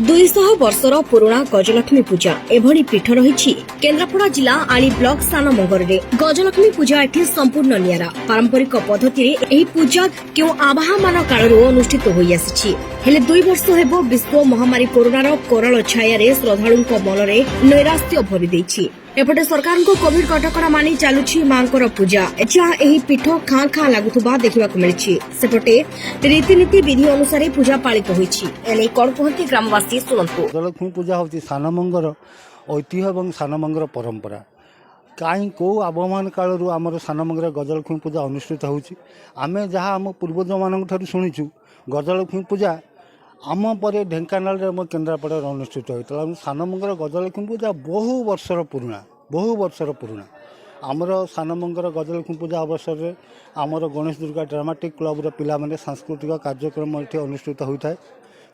200 वर्षर पुराणा गजलक्ष्मी पूजा एभली पीठ रही केन्द्रापड़ा जिला आली ब्लॉक सानमंगर गजलक्ष्मी पूजा एठी संपूर्ण नियारा पारंपरिक पद्धति एही पूजा क्यों आवाहमान कालरू अनुष्ठित होई आसिछि हेले 2 वर्ष हेबो विश्व महामारी कोरोनार कराल छाया श्रद्धालुंक मनरे नैराश्य भरी देछि। एपटे सरकार को कोविड कटकड़ा मानि चालुछि मांकर पूजा जहाँ एही पीठ खाँ खाँ लागुथुबा देखिबाकु मिलिछि। सेपटे रीतिनीति विधि अनुसार पूजा पालित होइछि। एने कोन कहंती ग्रामवासी सुनंतु। गजलक्ष्मी पूजा होछि सानमंगर ऐतिह्य एवं सानमंगर परंपरा कहीं कौ आबहमान कालरू आमर सानमंगर गजलक्ष्मी पूजा अनुष्ठित होछि। आमे जहाँ आम पूर्वज मानक ठारू शुणिछु गजलक्ष्मी पूजा आम पर ढेंकानाल केन्द्रापड़ा अनुष्ठित होता सानमंगर गजलक्ष्मी पूजा बहु वर्षर पुराणा आमर सानमंगर गजलक्ष्मी पूजा अवसर में आमर गणेश दुर्गा ड्रामाटिक क्लब पिला माने सांस्कृतिक कार्यक्रम ये अनुष्ठित होता है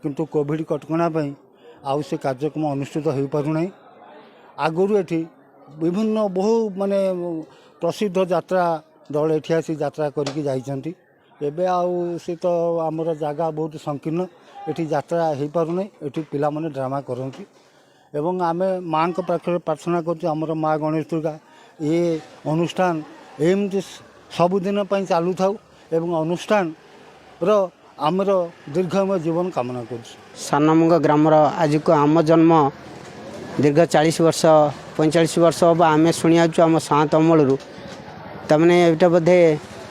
किंतु कोविड कटकणा आउ से कार्यक्रम अनुष्ठित हो पारना आगुरी एठी विभिन्न बहु माने प्रसिद्ध यात्रा दल एठी आसी यात्रा करके जाइछंती एबे आउ से तो आमर जगह बहुत संकीर्ण एठी यात्रा हो पारना एठी पिला माने ड्रामा करती एवं आमे माँ को पाखे प्रार्थना करछु आमर माँ गणेश दुर्गा ये अनुष्ठान एमती सबुदिन चालू थाउ एवं अनुष्ठान रो आमर दीर्घमय जीवन कामना करछु। सानमंग ग्रामर आज को आम जन्म दीर्घ 40 वर्ष 45 वर्ष हम आम शुणी आम सात अमलू तमें यहाँ बोधे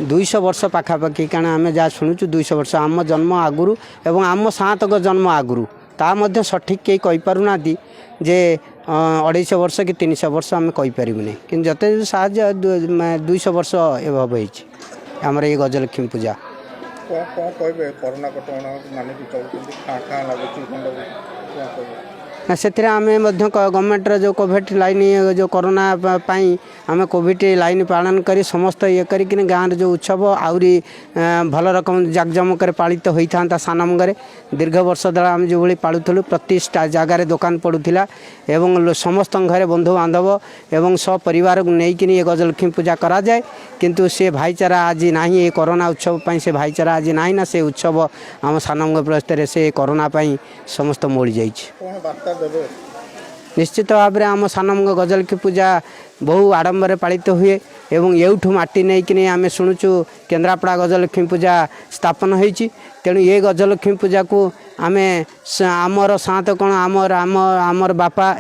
200 वर्ष पाखापाखि कारण आम जहाँ शुणुचु 200 वर्ष आम जन्म आगुरी एवं आम सात जन्म आगुरी ता मध्य सठिक कई कहीपरूना जे 250 वर्ष कि 300 वर्ष आम कहीपर कि जते साहय 200 वर्ष एवं होमर ये गजलक्ष्मी पूजा ना से आम गवर्नमेंट जो कोविड लाइन जो कोरोना पाई आम कोविड लाइन पालन कर समस्त ये कर गाँव जो उत्सव आहरी भल रकम जाकजमक पालित होता था सानमंगरे दीर्घ वर्ष द्वारा आम जो पालुलु प्रति जगार दुकान पड़ूला एवं समस्त घरे बंधु बांधव एवं सपरिवार को लेकिन ये गजलक्ष्मी पूजा करा जाए किंतु से भाईचारा आज ना ये कोरोना उत्सव पाई से भाईचारा आज ना ना से उत्सव आम सानमंगर प्रस्तर से कोरोना पाई समस्त मोड़ी जाइए। निश्चित भाव में आम सानमंगर गजलक्ष्मी पूजा बहु आडंबर पालित हुए एवं एठू माटी नहीं कि आम शुणुचु केन्द्रापड़ा गजलक्ष्मी पूजा स्थापन होती तेणु ये गजलक्ष्मी पूजा को आम आमर सात कौन आमर बापा